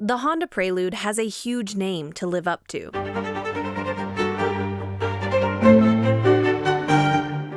The Honda Prelude has a huge name to live up to.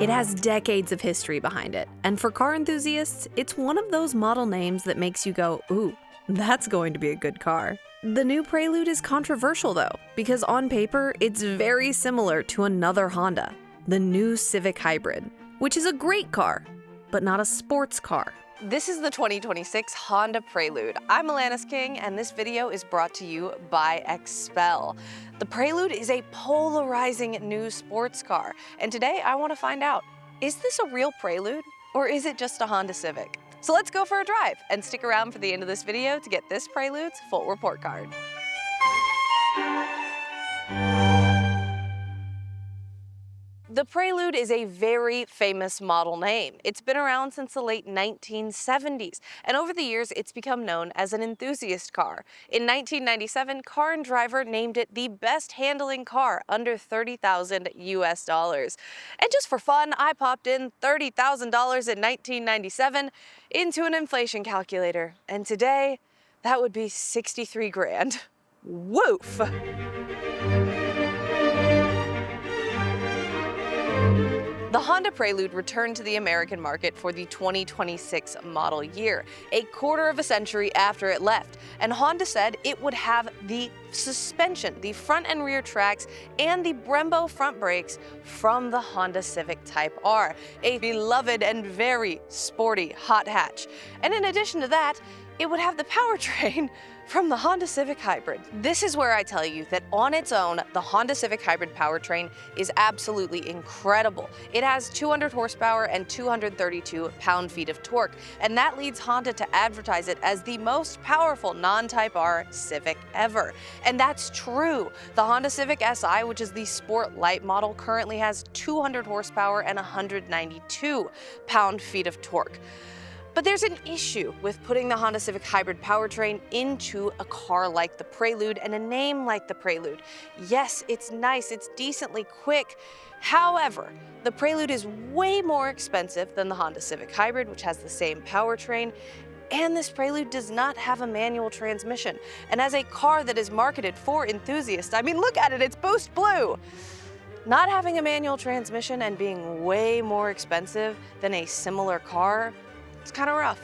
It has decades of history behind it, and for car enthusiasts, it's one of those model names that makes you go, ooh, that's going to be a good car. The new Prelude is controversial though, because on paper, it's very similar to another Honda, the new Civic Hybrid, which is a great car, but not a sports car. This is the 2026 Honda Prelude. I'm Alanis King, and this video is brought to you by Expel. The Prelude is a polarizing new sports car, and today I want to find out, is this a real Prelude, or is it just a Honda Civic? So let's go for a drive, and stick around for the end of this video to get this Prelude's full report card. The Prelude is a very famous model name. It's been around since the late 1970s, and over the years it's become known as an enthusiast car. In 1997, Car and Driver named it the best handling car under $30,000 US. And just for fun, I popped in $30,000 in 1997 into an inflation calculator, and today that would be 63 grand. Woof! The Honda Prelude returned to the American market for the 2026 model year, a quarter of a century after it left, and Honda said it would have the suspension, the front and rear tracks, and the Brembo front brakes from the Honda Civic Type R, a beloved and very sporty hot hatch. And in addition to that, it would have the powertrain from the Honda Civic Hybrid. This is where I tell you that on its own, the Honda Civic Hybrid powertrain is absolutely incredible. It has 200 horsepower and 232 pound-feet of torque, and that leads Honda to advertise it as the most powerful non-Type R Civic ever. And that's true. The Honda Civic SI, which is the Sport Light model, currently has 200 horsepower and 192 pound-feet of torque. But there's an issue with putting the Honda Civic Hybrid powertrain into a car like the Prelude and a name like the Prelude. Yes, it's nice, it's decently quick. However, the Prelude is way more expensive than the Honda Civic Hybrid, which has the same powertrain, and this Prelude does not have a manual transmission. And as a car that is marketed for enthusiasts, I mean, look at it, it's Boost Blue. Not having a manual transmission and being way more expensive than a similar car, it's kind of rough.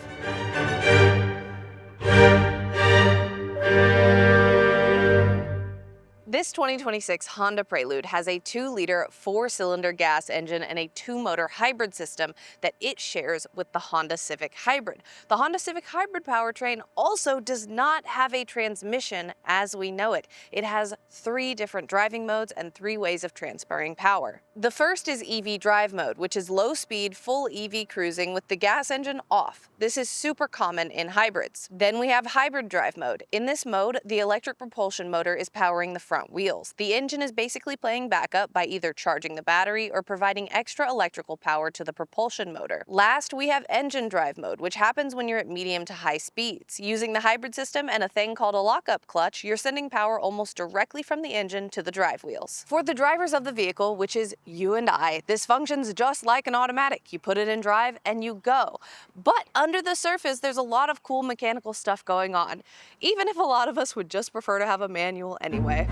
This 2026 Honda Prelude has a 2-liter 4-cylinder gas engine and a 2-motor hybrid system that it shares with the Honda Civic Hybrid. The Honda Civic Hybrid powertrain also does not have a transmission as we know it. It has 3 different driving modes and 3 ways of transferring power. The first is EV drive mode, which is low-speed, full EV cruising with the gas engine off. This is super common in hybrids. Then we have hybrid drive mode. In this mode, the electric propulsion motor is powering the front wheels. The engine is basically playing backup by either charging the battery or providing extra electrical power to the propulsion motor. Last, we have engine drive mode, which happens when you're at medium to high speeds. Using the hybrid system and a thing called a lockup clutch, you're sending power almost directly from the engine to the drive wheels. For the drivers of the vehicle, which is you and I, this functions just like an automatic. You put it in drive and you go. But under the surface, there's a lot of cool mechanical stuff going on, even if a lot of us would just prefer to have a manual anyway.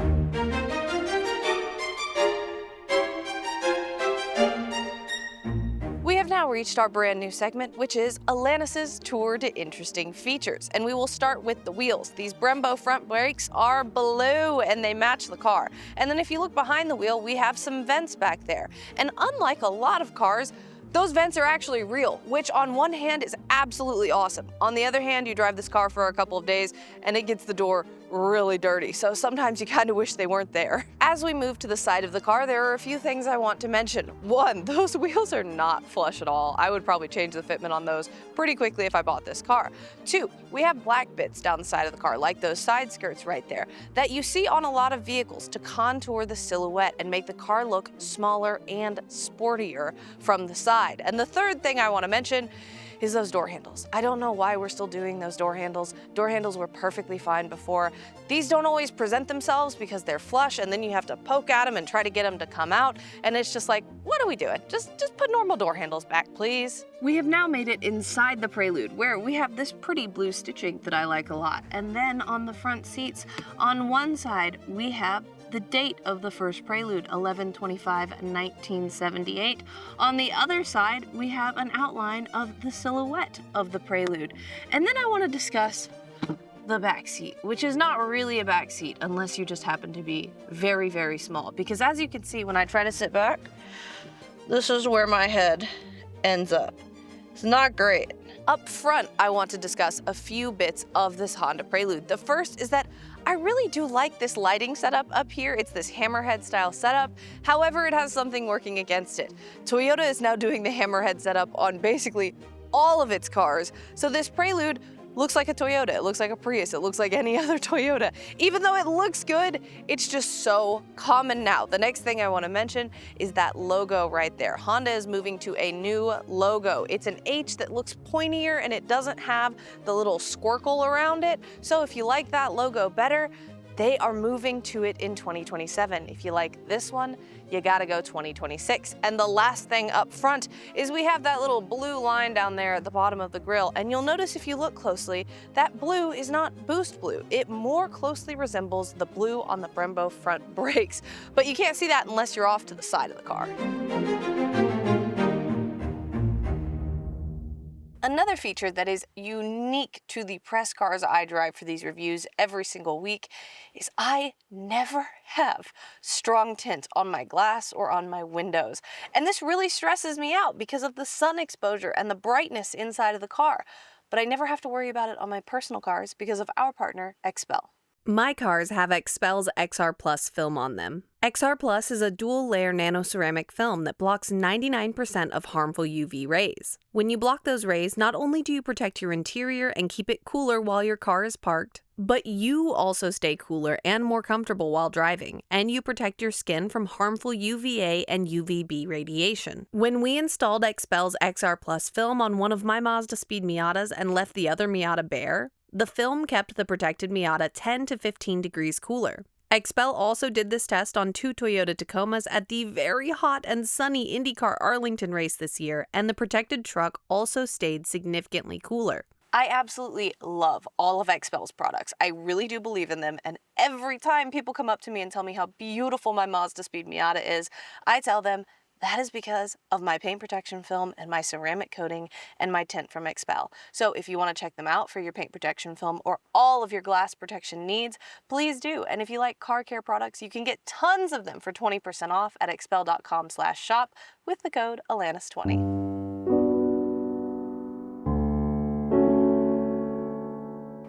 We have now reached our brand new segment, which is Alanis's Tour to Interesting Features. And we will start with the wheels. These Brembo front brakes are blue and they match the car. And then if you look behind the wheel, we have some vents back there. And unlike a lot of cars, those vents are actually real, which on one hand is absolutely awesome. On the other hand, you drive this car for a couple of days and it gets the door really dirty, so sometimes you kind of wish they weren't there. As we move to the side of the car, there are a few things I want to mention. One, those wheels are not flush at all. I would probably change the fitment on those pretty quickly if I bought this car. 2, we have black bits down the side of the car, like those side skirts right there, that you see on a lot of vehicles to contour the silhouette and make the car look smaller and sportier from the side. And the third thing I want to mention is those door handles. I don't know why we're still doing those door handles. Door handles were perfectly fine before. These don't always present themselves because they're flush, and then you have to poke at them and try to get them to come out, and it's just like, what are we doing? Just put normal door handles back, please. We have now made it inside the Prelude, where we have this pretty blue stitching that I like a lot. And then on the front seats, on one side, we have the date of the first Prelude, 11/25/1978. On the other side, we have an outline of the silhouette of the Prelude. And then I want to discuss the back seat, which is not really a back seat unless you just happen to be very, very small. Because as you can see, when I try to sit back, this is where my head ends up. It's not great. Up front, I want to discuss a few bits of this Honda Prelude. The first is that I really do like this lighting setup up here. It's this hammerhead style setup. However, it has something working against it. Toyota is now doing the hammerhead setup on basically all of its cars. So this Prelude looks like a Toyota, it looks like a Prius, it looks like any other Toyota. Even though it looks good, it's just so common now. The next thing I want to mention is that logo right there. Honda is moving to a new logo. It's an H that looks pointier and it doesn't have the little squircle around it. So if you like that logo better, they are moving to it in 2027. If you like this one, you gotta go 2026. And the last thing up front is we have that little blue line down there at the bottom of the grille. And you'll notice if you look closely, that blue is not boost blue. It more closely resembles the blue on the Brembo front brakes. But you can't see that unless you're off to the side of the car. Another feature that is unique to the press cars I drive for these reviews every single week is I never have strong tint on my glass or on my windows. And this really stresses me out because of the sun exposure and the brightness inside of the car. But I never have to worry about it on my personal cars because of our partner, XPEL. My cars have XPEL's XR Plus film on them. XR Plus is a dual-layer nanoceramic film that blocks 99% of harmful UV rays. When you block those rays, not only do you protect your interior and keep it cooler while your car is parked, but you also stay cooler and more comfortable while driving, and you protect your skin from harmful UVA and UVB radiation. When we installed XPEL's XR Plus film on one of my Mazda Speed Miatas and left the other Miata bare, the film kept the protected Miata 10 to 15 degrees cooler. XPEL also did this test on 2 Toyota Tacomas at the very hot and sunny IndyCar Arlington race this year, and the protected truck also stayed significantly cooler. I absolutely love all of XPEL's products. I really do believe in them, and every time people come up to me and tell me how beautiful my Mazda Speed Miata is, I tell them that is because of my paint protection film and my ceramic coating and my tint from XPEL. So if you want to check them out for your paint protection film or all of your glass protection needs, please do. And if you like car care products, you can get tons of them for 20% off at xpel.com/shop with the code Alanis20.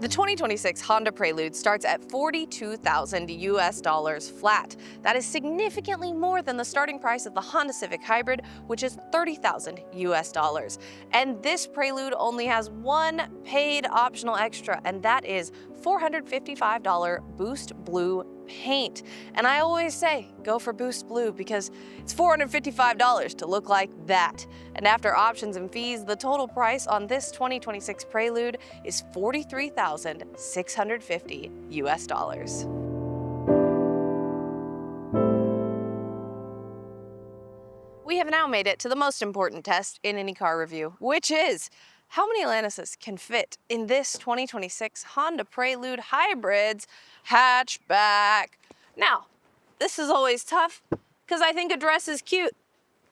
The 2026 Honda Prelude starts at $42,000 flat. That is significantly more than the starting price of the Honda Civic Hybrid, which is $30,000. And this Prelude only has one paid optional extra, and that is $455 Boost Blue paint. And I always say, go for Boost Blue because it's $455 to look like that. And after options and fees, the total price on this 2026 Prelude is $43,650. We have now made it to the most important test in any car review, which is how many Atlantises can fit in this 2026 Honda Prelude Hybrid's hatchback. Now, this is always tough because I think a dress is cute.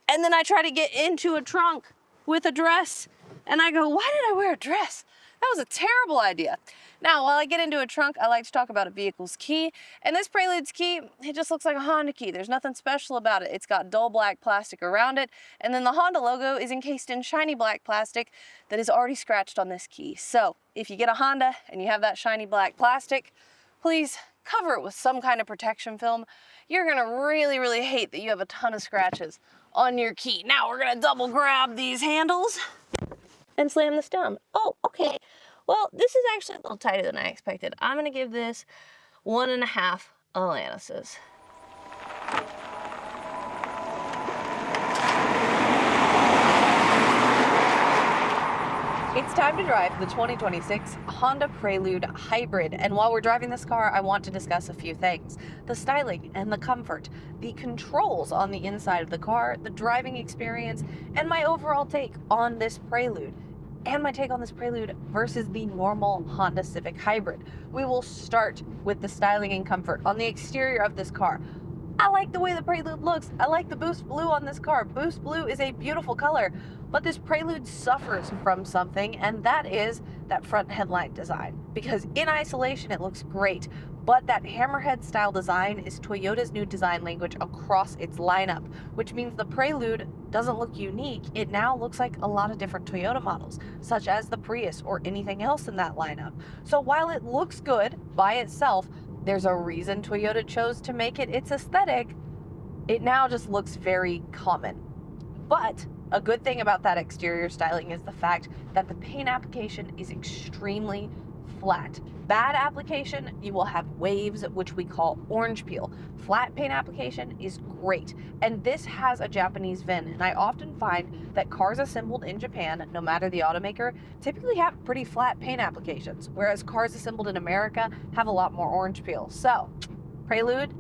And then I try to get into a trunk with a dress and I go, why did I wear a dress? That was a terrible idea. Now, while I get into a trunk, I like to talk about a vehicle's key. And this Prelude's key, it just looks like a Honda key. There's nothing special about it. It's got dull black plastic around it. And then the Honda logo is encased in shiny black plastic that is already scratched on this key. So if you get a Honda and you have that shiny black plastic, please cover it with some kind of protection film. You're gonna really, really hate that you have a ton of scratches on your key. Now we're gonna double grab these handles and slam this down. Oh, okay. Well, this is actually a little tighter than I expected. I'm gonna give this 1.5 Atlantises. It's time to drive the 2026 Honda Prelude Hybrid, and while we're driving this car, I want to discuss a few things. The styling and the comfort, the controls on the inside of the car, the driving experience, and my overall take on this Prelude. And my take on this Prelude versus the normal Honda Civic Hybrid. We will start with the styling and comfort on the exterior of this car. I like the way the Prelude looks. I like the Boost Blue on this car. Boost Blue is a beautiful color, but this Prelude suffers from something, and that is that front headlight design. Because in isolation, it looks great, but that hammerhead style design is Toyota's new design language across its lineup, which means the Prelude doesn't look unique. It now looks like a lot of different Toyota models, such as the Prius or anything else in that lineup. So while it looks good by itself, there's a reason Toyota chose to make it its aesthetic. It now just looks very common. But a good thing about that exterior styling is the fact that the paint application is extremely flat. Bad application, you will have waves, which we call orange peel. Flat paint application is great. And this has a Japanese VIN. And I often find that cars assembled in Japan, no matter the automaker, typically have pretty flat paint applications, whereas cars assembled in America have a lot more orange peel. So, Prelude,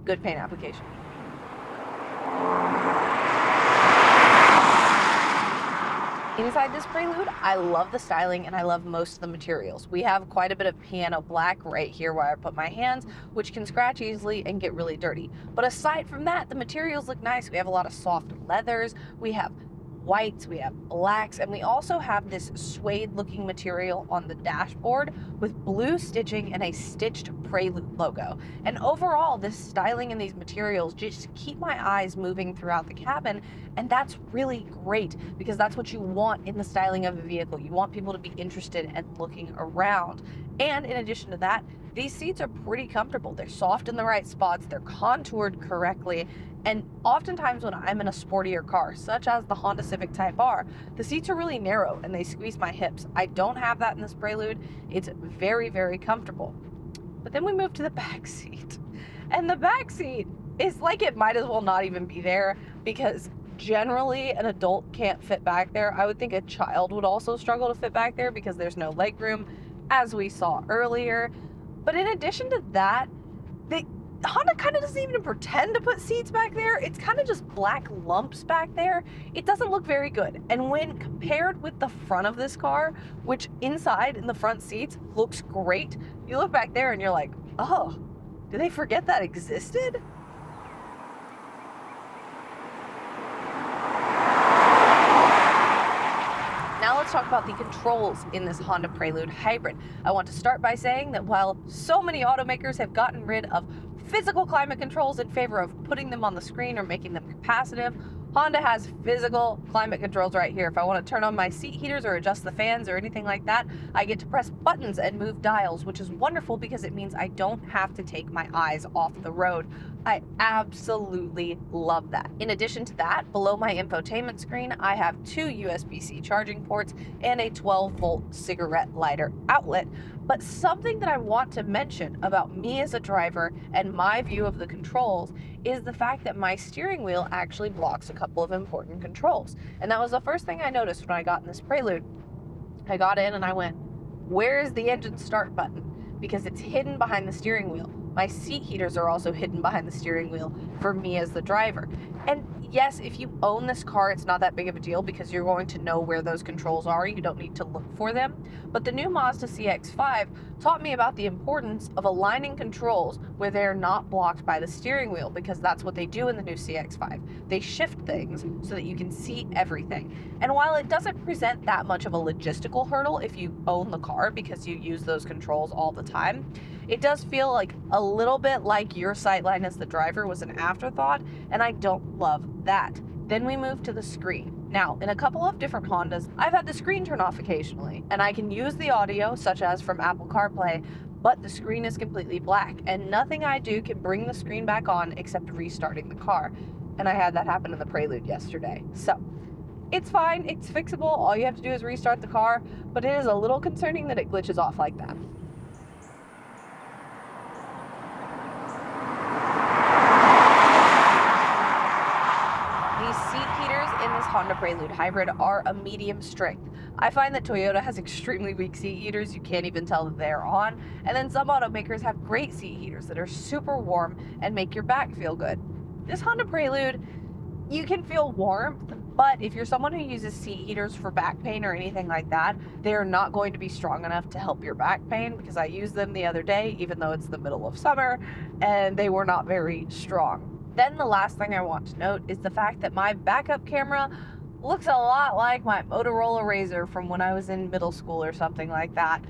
good paint application. Inside this Prelude, I love the styling and I love most of the materials. We have quite a bit of piano black right here where I put my hands, which can scratch easily and get really dirty. But aside from that, the materials look nice. We have a lot of soft leathers, we have whites, we have blacks, and we also have this suede looking material on the dashboard with blue stitching and a stitched Prelude logo. And overall, this styling and these materials just keep my eyes moving throughout the cabin, and that's really great because that's what you want in the styling of a vehicle. You want people to be interested and looking around. And in addition to that, these seats are pretty comfortable. They're soft in the right spots, they're contoured correctly, and oftentimes when I'm in a sportier car, such as the Honda Civic Type R, the seats are really narrow and they squeeze my hips. I don't have that in this Prelude. It's very, very comfortable. But then we move to the back seat. And the back seat is like it might as well not even be there because generally an adult can't fit back there. I would think a child would also struggle to fit back there because there's no leg room, as we saw earlier. But in addition to that, Honda kind of doesn't even pretend to put seats back there. It's kind of just black lumps back there. It doesn't look very good. And when compared with the front of this car, which inside in the front seats looks great, you look back there and you're like, oh, did they forget that existed? Now let's talk about the controls in this Honda Prelude Hybrid. I want to start by saying that while so many automakers have gotten rid of physical climate controls in favor of putting them on the screen or making them capacitive, Honda has physical climate controls right here. If I want to turn on my seat heaters or adjust the fans or anything like that, I get to press buttons and move dials, which is wonderful because it means I don't have to take my eyes off the road. I absolutely love that. In addition to that, below my infotainment screen, I have two USB-C charging ports and a 12-volt cigarette lighter outlet. But something that I want to mention about me as a driver and my view of the controls is the fact that my steering wheel actually blocks a couple of important controls. And that was the first thing I noticed when I got in this Prelude. I got in and I went, where is the engine start button? Because it's hidden behind the steering wheel. My seat heaters are also hidden behind the steering wheel for me as the driver. And yes, if you own this car, it's not that big of a deal because you're going to know where those controls are. You don't need to look for them. But the new Mazda CX-5 taught me about the importance of aligning controls where they're not blocked by the steering wheel, because that's what they do in the new CX-5. They shift things so that you can see everything. And while it doesn't present that much of a logistical hurdle if you own the car because you use those controls all the time, it does feel like a little bit like your sightline as the driver was an afterthought, and I don't love that. Then we move to the screen. Now, in a couple of different Hondas, I've had the screen turn off occasionally, and I can use the audio, such as from Apple CarPlay, but the screen is completely black, and nothing I do can bring the screen back on except restarting the car. And I had that happen in the Prelude yesterday. So, it's fine, it's fixable, all you have to do is restart the car, but it is a little concerning that it glitches off like that. Honda Prelude Hybrid are a medium strength. I find that Toyota has extremely weak seat heaters, you can't even tell that they're on, and then some automakers have great seat heaters that are super warm and make your back feel good. This Honda Prelude, you can feel warmth, but if you're someone who uses seat heaters for back pain or anything like that, they're not going to be strong enough to help your back pain, because I used them the other day, even though it's the middle of summer, and they were not very strong. Then the last thing I want to note is the fact that my backup camera looks a lot like my Motorola Razr from when I was in middle school or something like that.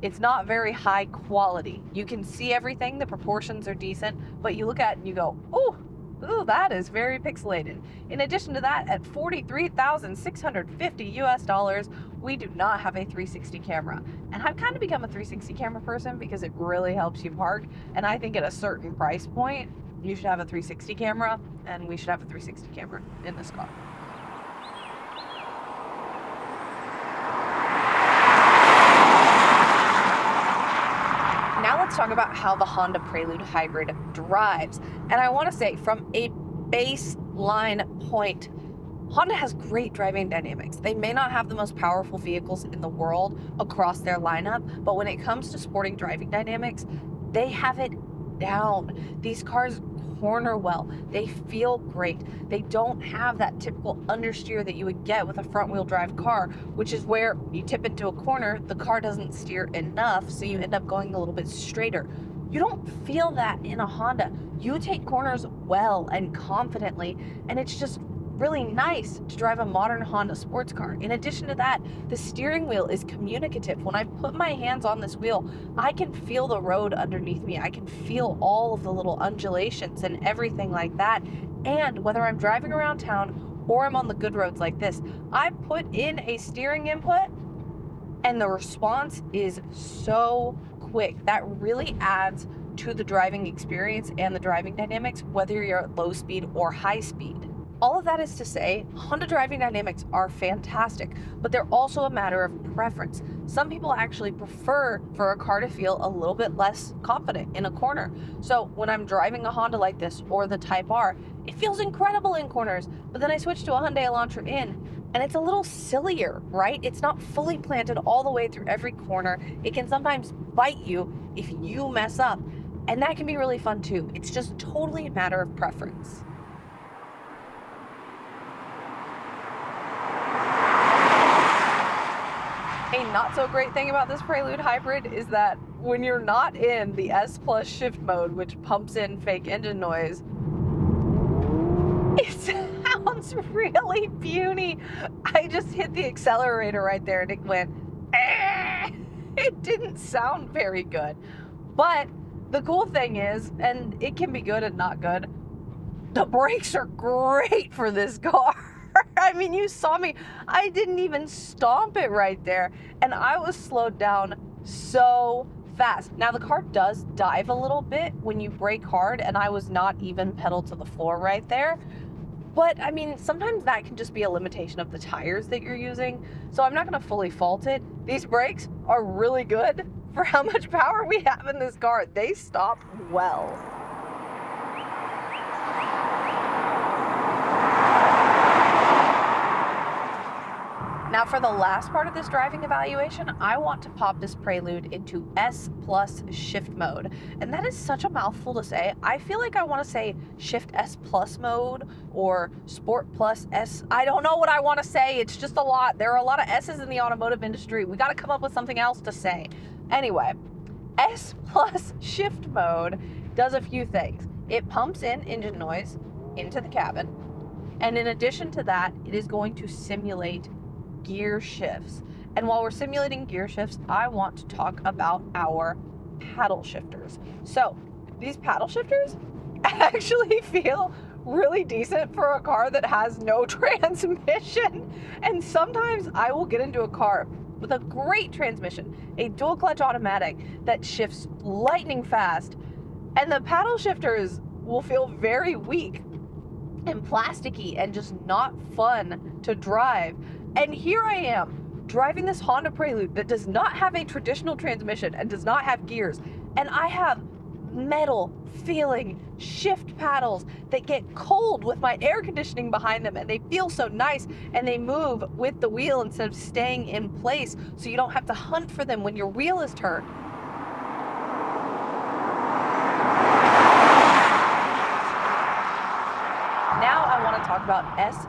It's not very high quality. You can see everything, the proportions are decent, but you look at it and you go, ooh, that is very pixelated. In addition to that, at $43,650 US, we do not have a 360 camera. And I've kind of become a 360 camera person because it really helps you park. And I think at a certain price point, you should have a 360 camera, and we should have a 360 camera in this car. Now let's talk about how the Honda Prelude Hybrid drives. And I want to say, from a baseline point, Honda has great driving dynamics. They may not have the most powerful vehicles in the world across their lineup, but when it comes to sporting driving dynamics, they have it down. These cars corner well. They feel great. They don't have that typical understeer that you would get with a front-wheel drive car, which is where you tip into a corner, the car doesn't steer enough, so you end up going a little bit straighter. You don't feel that in a Honda. You take corners well and confidently, and it's just really nice to drive a modern Honda sports car. In addition to that, the steering wheel is communicative. When I put my hands on this wheel, I can feel the road underneath me. I can feel all of the little undulations and everything like that. And whether I'm driving around town or I'm on the good roads like this, I put in a steering input and the response is so quick. That really adds to the driving experience and the driving dynamics, whether you're at low speed or high speed. All of that is to say, Honda driving dynamics are fantastic, but they're also a matter of preference. Some people actually prefer for a car to feel a little bit less confident in a corner. So when I'm driving a Honda like this or the Type R, it feels incredible in corners, but then I switch to a Hyundai Elantra in, and it's a little sillier, right? It's not fully planted all the way through every corner. It can sometimes bite you if you mess up, and that can be really fun too. It's just totally a matter of preference. A not so great thing about this Prelude Hybrid is that when you're not in the S Plus shift mode, which pumps in fake engine noise, it sounds really puny. I just hit the accelerator right there and it went, eh. It didn't sound very good. But the cool thing is, and it can be good and not good, the brakes are great for this car. I mean, you saw me. I didn't even stomp it right there, and I was slowed down so fast. Now, the car does dive a little bit when you brake hard, and I was not even pedal to the floor right there. But, I mean, sometimes that can just be a limitation of the tires that you're using, so I'm not going to fully fault it. These brakes are really good for how much power we have in this car. They stop well. Now for the last part of this driving evaluation, I want to pop this Prelude into S Plus shift mode. And that is such a mouthful to say. I feel like I want to say Shift S Plus mode or Sport Plus S. I don't know what I want to say. It's just a lot. There are a lot of S's in the automotive industry. We got to come up with something else to say. Anyway, S Plus shift mode does a few things. It pumps in engine noise into the cabin. And in addition to that, it is going to simulate gear shifts. And while we're simulating gear shifts, I want to talk about our paddle shifters. So these paddle shifters actually feel really decent for a car that has no transmission. And sometimes I will get into a car with a great transmission, a dual clutch automatic that shifts lightning fast, and the paddle shifters will feel very weak and plasticky and just not fun to drive. And here I am driving this Honda Prelude that does not have a traditional transmission and does not have gears, and I have metal feeling shift paddles that get cold with my air conditioning behind them, and they feel so nice, and they move with the wheel instead of staying in place, so you don't have to hunt for them when your wheel is turned. Now I want to talk about S+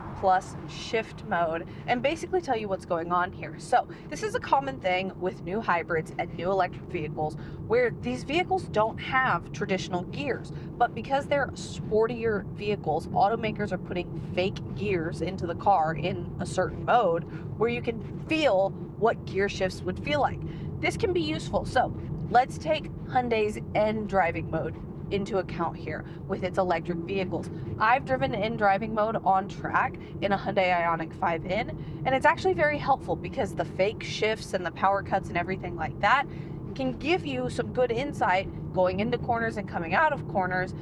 shift mode and basically tell you what's going on here. So this is a common thing with new hybrids and new electric vehicles where these vehicles don't have traditional gears, but because they're sportier vehicles, automakers are putting fake gears into the car in a certain mode where you can feel what gear shifts would feel like. This can be useful. So let's take Hyundai's N driving mode into account here with its electric vehicles. I've driven in driving mode on track in a Hyundai Ioniq 5N, and it's actually very helpful because the fake shifts and the power cuts and everything like that can give you some good insight going into corners and coming out of corners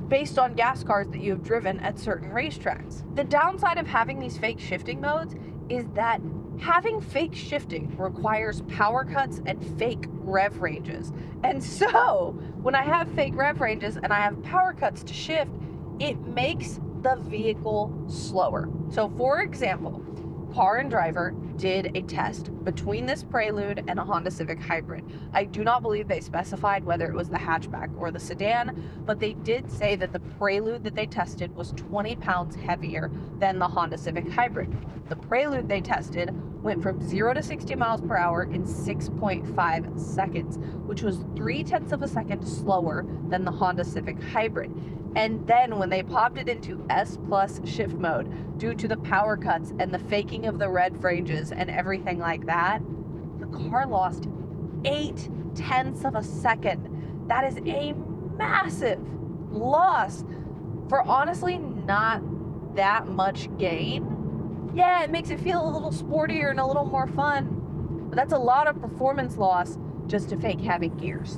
based on gas cars that you have driven at certain racetracks. The downside of having these fake shifting modes is that having fake shifting requires power cuts and fake rev ranges. And so when I have fake rev ranges and I have power cuts to shift, it makes the vehicle slower. So for example, Car and Driver did a test between this Prelude and a Honda Civic Hybrid. I do not believe they specified whether it was the hatchback or the sedan, but they did say that the Prelude that they tested was 20 pounds heavier than the Honda Civic Hybrid. The Prelude they tested went from 0 to 60 miles per hour in 6.5 seconds, which was 0.3 of a second slower than the Honda Civic Hybrid. And then when they popped it into S+ shift mode, due to the power cuts and the faking of the red ranges and everything like that, the car lost 0.8 of a second. That is a massive loss for honestly not that much gain. Yeah, it makes it feel a little sportier and a little more fun, but that's a lot of performance loss just to fake having gears.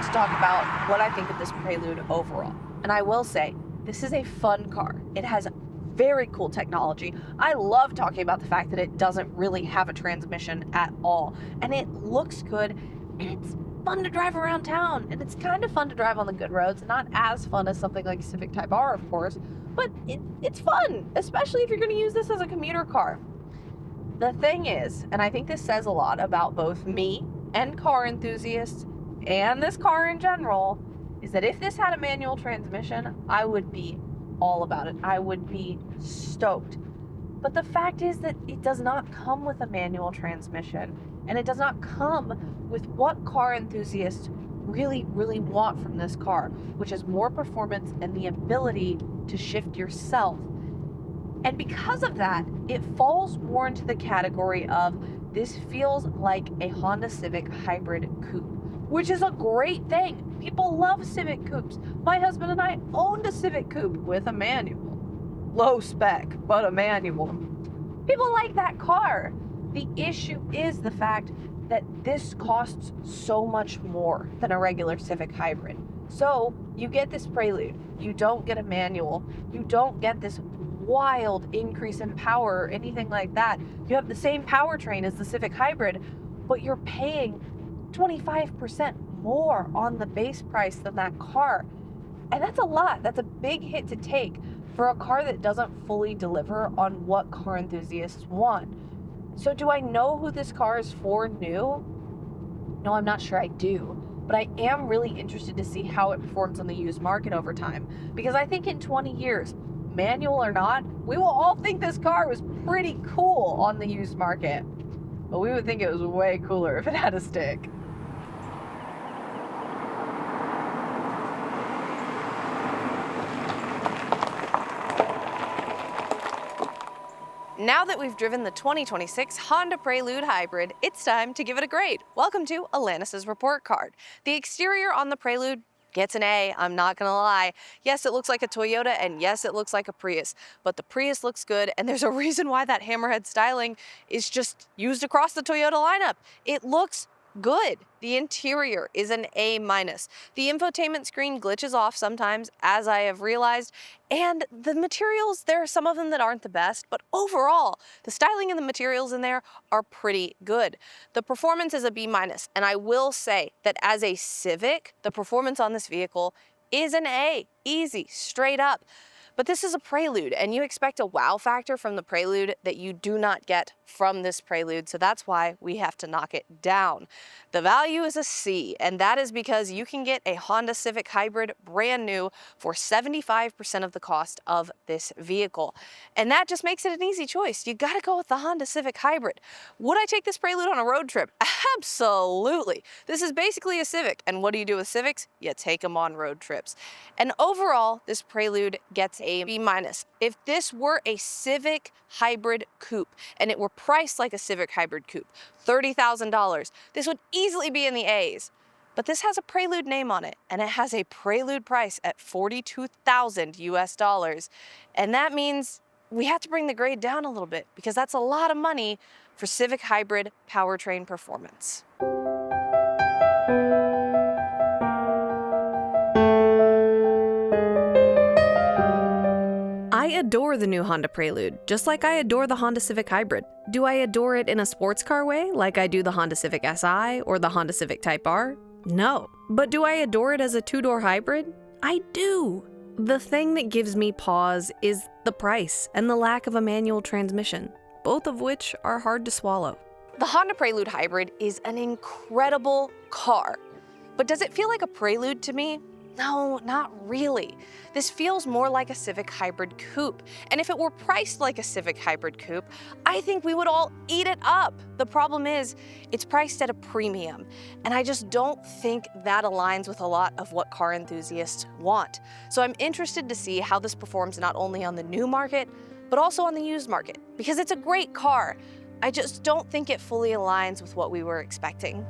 To talk about what I think of this Prelude overall. And I will say, this is a fun car. It has very cool technology. I love talking about the fact that it doesn't really have a transmission at all. And it looks good, and it's fun to drive around town. And it's kind of fun to drive on the good roads. Not as fun as something like a Civic Type R, of course, but it's fun, especially if you're going to use this as a commuter car. The thing is, and I think this says a lot about both me and car enthusiasts, and this car in general, is that if this had a manual transmission, I would be all about it. I would be stoked. But the fact is that it does not come with a manual transmission, and it does not come with what car enthusiasts really, really want from this car, which is more performance and the ability to shift yourself. And because of that, it falls more into the category of this feels like a Honda Civic Hybrid coupe, which is a great thing. People love Civic coupes. My husband and I owned a Civic coupe with a manual. Low spec, but a manual. People like that car. The issue is the fact that this costs so much more than a regular Civic Hybrid. So you get this Prelude, you don't get a manual, you don't get this wild increase in power or anything like that. You have the same powertrain as the Civic Hybrid, but you're paying 25% more on the base price than that car. And that's a lot. That's a big hit to take for a car that doesn't fully deliver on what car enthusiasts want. So do I know who this car is for new? No, I'm not sure I do. But I am really interested to see how it performs on the used market over time. Because I think in 20 years, manual or not, we will all think this car was pretty cool on the used market. But we would think it was way cooler if it had a stick. Now that we've driven the 2026 Honda Prelude Hybrid, it's time to give it a grade. Welcome to Alanis's report card. The exterior on the Prelude gets an A, I'm not gonna lie. Yes, it looks like a Toyota, and yes, it looks like a Prius, but the Prius looks good, and there's a reason why that hammerhead styling is just used across the Toyota lineup. It looks good. The interior is an A-. The infotainment screen glitches off sometimes, as I have realized, and the materials, there are some of them that aren't the best, but overall, the styling and the materials in there are pretty good. The performance is a B-, and I will say that as a Civic, the performance on this vehicle is an A, easy, straight up. But this is a Prelude, and you expect a wow factor from the Prelude that you do not get from this Prelude, so that's why we have to knock it down. The value is a C, and that is because you can get a Honda Civic Hybrid brand new for 75% of the cost of this vehicle. And that just makes it an easy choice. You gotta go with the Honda Civic Hybrid. Would I take this Prelude on a road trip? Absolutely. This is basically a Civic, and what do you do with Civics? You take them on road trips. And overall, this Prelude gets a B-. If this were a Civic Hybrid coupe, and it were priced like a Civic Hybrid coupe, $30,000, this would easily be in the A's. But this has a Prelude name on it, and it has a Prelude price at $42,000 US. And that means we have to bring the grade down a little bit, because that's a lot of money for Civic Hybrid powertrain performance. I adore the new Honda Prelude, just like I adore the Honda Civic Hybrid. Do I adore it in a sports car way, like I do the Honda Civic SI or the Honda Civic Type R? No. But do I adore it as a two-door hybrid? I do. The thing that gives me pause is the price and the lack of a manual transmission, both of which are hard to swallow. The Honda Prelude Hybrid is an incredible car, but does it feel like a Prelude to me? No, not really. This feels more like a Civic Hybrid coupe, and if it were priced like a Civic Hybrid coupe, I think we would all eat it up. The problem is, it's priced at a premium, and I just don't think that aligns with a lot of what car enthusiasts want. So I'm interested to see how this performs not only on the new market, but also on the used market, because it's a great car. I just don't think it fully aligns with what we were expecting.